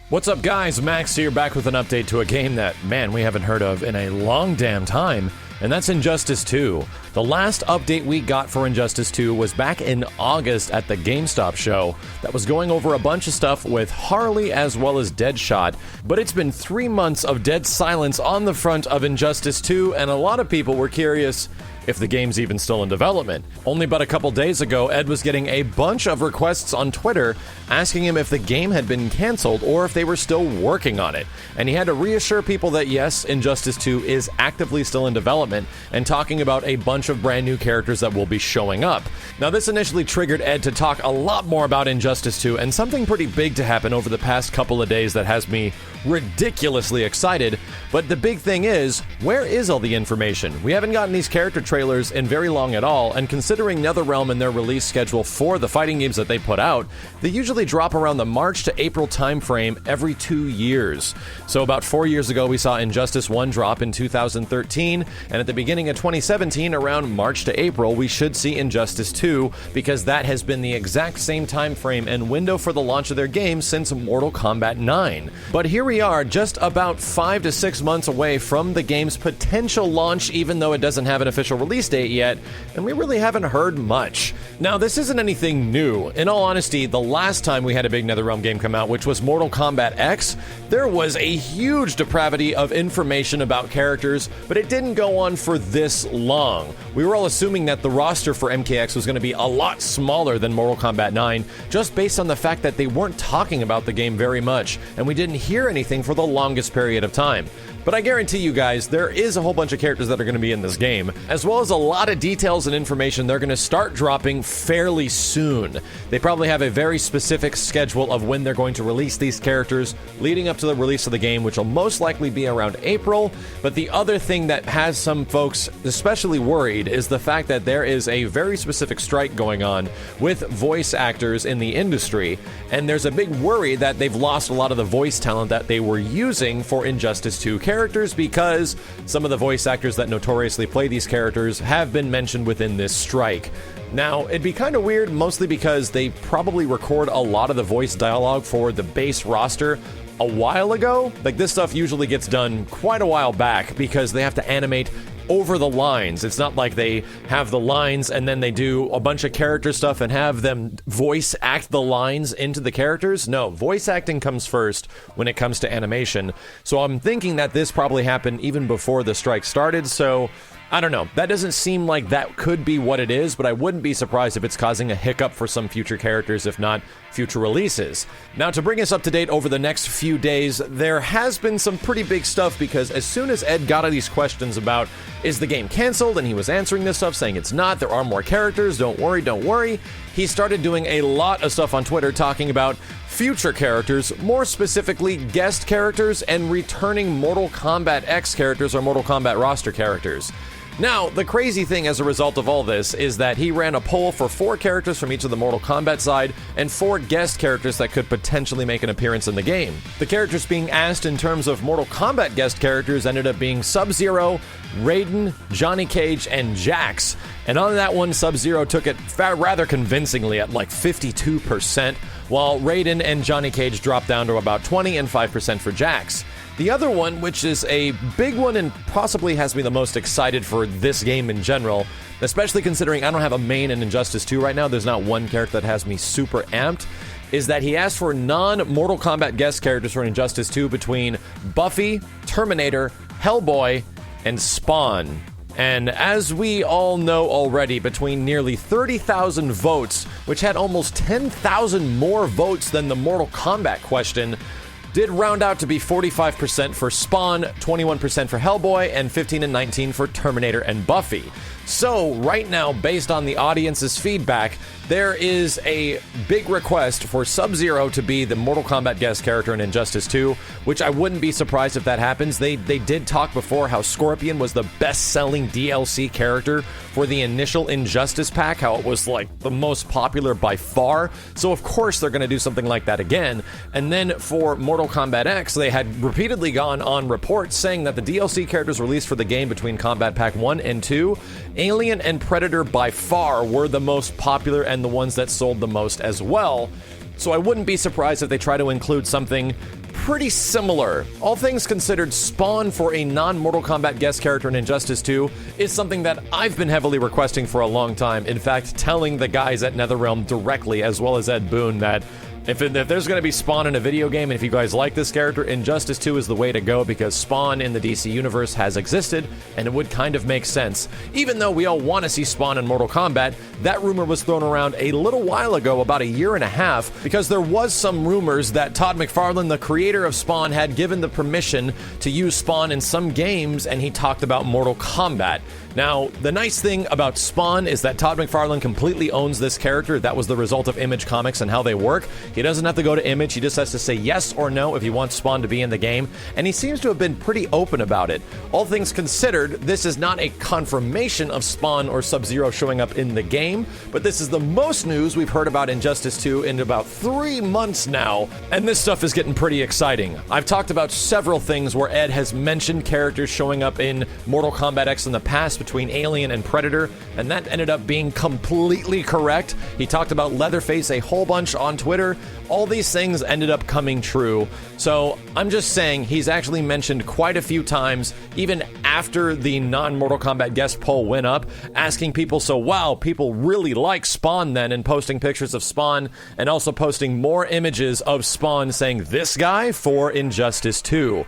What's up, guys? Max here, back with an update to a game that, man, we haven't heard of in a long damn time, and that's Injustice 2. The last update we got for Injustice 2 was back in August at the GameStop show that was going over a bunch of stuff with Harley as well as Deadshot, but it's been 3 months of dead silence on the front of Injustice 2, and a lot of people were curious if the game's even still in development. Only but a couple days ago, Ed was getting a bunch of requests on Twitter asking him if the game had been canceled or if they were still working on it. And he had to reassure people that yes, Injustice 2 is actively still in development and talking about a bunch of brand new characters that will be showing up. Now, this initially triggered Ed to talk a lot more about Injustice 2 and something pretty big to happen over the past couple of days that has me ridiculously excited. But the big thing is, where is all the information? We haven't gotten these character trailers in very long at all, and considering NetherRealm and their release schedule for the fighting games that they put out, they usually drop around the March to April timeframe every 2 years. So about 4 years ago, we saw Injustice 1 drop in 2013, and at the beginning of 2017, around March to April, we should see Injustice 2, because that has been the exact same time frame and window for the launch of their game since Mortal Kombat 9. But here we are, just about 5 to 6 months away from the game's potential launch, even though it doesn't have an official release date yet, and we really haven't heard much. Now, this isn't anything new. In all honesty, the last time we had a big NetherRealm game come out, which was Mortal Kombat X, there was a huge depravity of information about characters, but it didn't go on for this long. We were all assuming that the roster for MKX was going to be a lot smaller than Mortal Kombat 9, just based on the fact that they weren't talking about the game very much, and we didn't hear anything for the longest period of time. But I guarantee you guys, there is a whole bunch of characters that are going to be in this game, as well as a lot of details and information they're going to start dropping fairly soon. They probably have a very specific schedule of when they're going to release these characters leading up to the release of the game, which will most likely be around April. But the other thing that has some folks especially worried is the fact that there is a very specific strike going on with voice actors in the industry, and there's a big worry that they've lost a lot of the voice talent that they were using for Injustice 2 characters, because some of the voice actors that notoriously play these characters have been mentioned within this strike. Now, it'd be kind of weird, mostly because they probably record a lot of the voice dialogue for the base roster a while ago. Like, this stuff usually gets done quite a while back because they have to animate over the lines. It's not like they have the lines and then they do a bunch of character stuff and have them voice act the lines into the characters. No, voice acting comes first when it comes to animation. So I'm thinking that this probably happened even before the strike started, so I don't know. That doesn't seem like that could be what it is, but I wouldn't be surprised if it's causing a hiccup for some future characters, if not future releases. Now, to bring us up to date over the next few days, there has been some pretty big stuff, because as soon as Ed got all these questions about, is the game canceled, and he was answering this stuff saying it's not, there are more characters, don't worry, he started doing a lot of stuff on Twitter talking about future characters, more specifically guest characters and returning Mortal Kombat X characters or Mortal Kombat roster characters. Now, the crazy thing as a result of all this is that he ran a poll for 4 characters from each of the Mortal Kombat side and 4 guest characters that could potentially make an appearance in the game. The characters being asked in terms of Mortal Kombat guest characters ended up being SubZero, Raiden, Johnny Cage, and Jax. And on that one, SubZero took it rather convincingly at like 52%, while Raiden and Johnny Cage dropped down to about 20 and 5% for Jax. The other one, which is a big one and possibly has me the most excited for this game in general, especially considering I don't have a main in Injustice 2 right now, there's not one character that has me super amped, is that he asked for non-Mortal Kombat guest characters for Injustice 2 between Buffy, Terminator, Hellboy, and Spawn. And as we all know already, between nearly 30,000 votes, which had almost 10,000 more votes than the Mortal Kombat question, did round out to be 45% for Spawn, 21% for Hellboy, and 15 and 19 for Terminator and Buffy. So, right now, based on the audience's feedback, there is a big request for SubZero to be the Mortal Kombat guest character in Injustice 2, which I wouldn't be surprised if that happens. They did talk before how Scorpion was the best-selling DLC character for the initial Injustice pack, how it was like the most popular by far. So of course they're going to do something like that again. And then for Mortal Kombat X, they had repeatedly gone on reports saying that the DLC characters released for the game between Combat Pack 1 and 2, Alien and Predator by far were the most popular and the ones that sold the most as well. So I wouldn't be surprised if they try to include something pretty similar. All things considered, Spawn for a non-Mortal Kombat guest character in Injustice 2 is something that I've been heavily requesting for a long time. In fact, telling the guys at NetherRealm directly, as well as Ed Boon, that if there's going to be Spawn in a video game, and if you guys like this character, Injustice 2 is the way to go, because Spawn in the DC universe has existed, and it would kind of make sense. Even though we all want to see Spawn in Mortal Kombat, that rumor was thrown around a little while ago, about a year and a half, because there was some rumors that Todd McFarlane, the creator of Spawn, had given the permission to use Spawn in some games, and he talked about Mortal Kombat. Now, the nice thing about Spawn is that Todd McFarlane completely owns this character. That was the result of Image Comics and how they work. He doesn't have to go to Image, he just has to say yes or no if he wants Spawn to be in the game, and he seems to have been pretty open about it. All things considered, this is not a confirmation of Spawn or SubZero showing up in the game, but this is the most news we've heard about Injustice 2 in about 3 months now, and this stuff is getting pretty exciting. I've talked about several things where Ed has mentioned characters showing up in Mortal Kombat X in the past between Alien and Predator, and that ended up being completely correct. He talked about Leatherface a whole bunch on Twitter. All these things ended up coming true. So I'm just saying he's actually mentioned quite a few times, even after the non-Mortal Kombat guest poll went up, asking people, so wow, people really like Spawn then, and posting pictures of Spawn, and also posting more images of Spawn saying this guy for Injustice 2.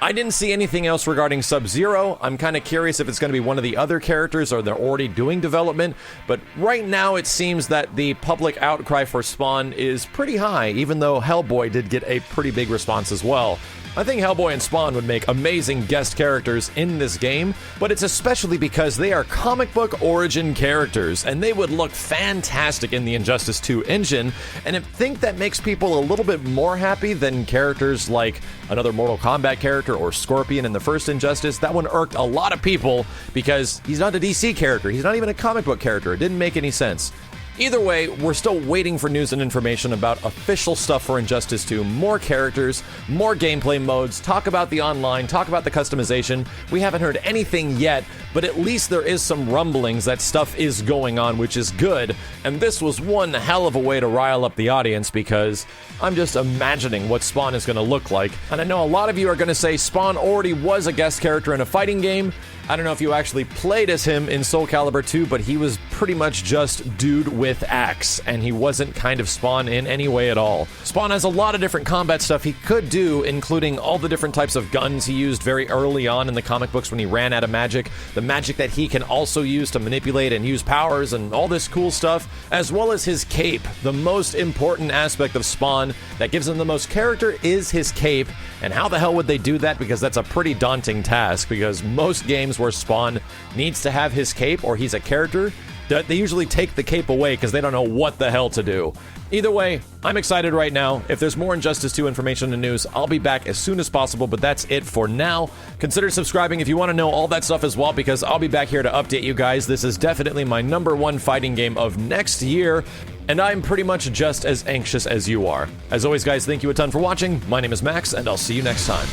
I didn't see anything else regarding SubZero. I'm kind of curious if it's going to be one of the other characters or they're already doing development, but right now it seems that the public outcry for Spawn is pretty high, even though Hellboy did get a pretty big response as well. I think Hellboy and Spawn would make amazing guest characters in this game, but it's especially because they are comic book origin characters, and they would look fantastic in the Injustice 2 engine, and I think that makes people a little bit more happy than characters like another Mortal Kombat character or Scorpion in the first Injustice. That one irked a lot of people because he's not a DC character, he's not even a comic book character. It didn't make any sense. Either way, we're still waiting for news and information about official stuff for Injustice 2, more characters, more gameplay modes, talk about the online, talk about the customization. We haven't heard anything yet, but at least there is some rumblings that stuff is going on, which is good, and this was one hell of a way to rile up the audience, because I'm just imagining what Spawn is going to look like, and I know a lot of you are going to say Spawn already was a guest character in a fighting game. I don't know if you actually played as him in Soul Calibur 2, but he was pretty much just dude with axe, and he wasn't kind of Spawn in any way at all. Spawn has a lot of different combat stuff he could do, including all the different types of guns he used very early on in the comic books when he ran out of magic, the magic that he can also use to manipulate and use powers and all this cool stuff, as well as his cape. The most important aspect of Spawn that gives him the most character is his cape, and how the hell would they do that? Because that's a pretty daunting task, because most games where Spawn needs to have his cape or he's a character, they usually take the cape away because they don't know what the hell to do. Either way, I'm excited right now. If there's more Injustice 2 information and news, I'll be back as soon as possible, but that's it for now. Consider subscribing if you want to know all that stuff as well, because I'll be back here to update you guys. This is definitely my #1 fighting game of next year, and I'm pretty much just as anxious as you are. As always, guys, thank you a ton for watching. My name is Max, and I'll see you next time.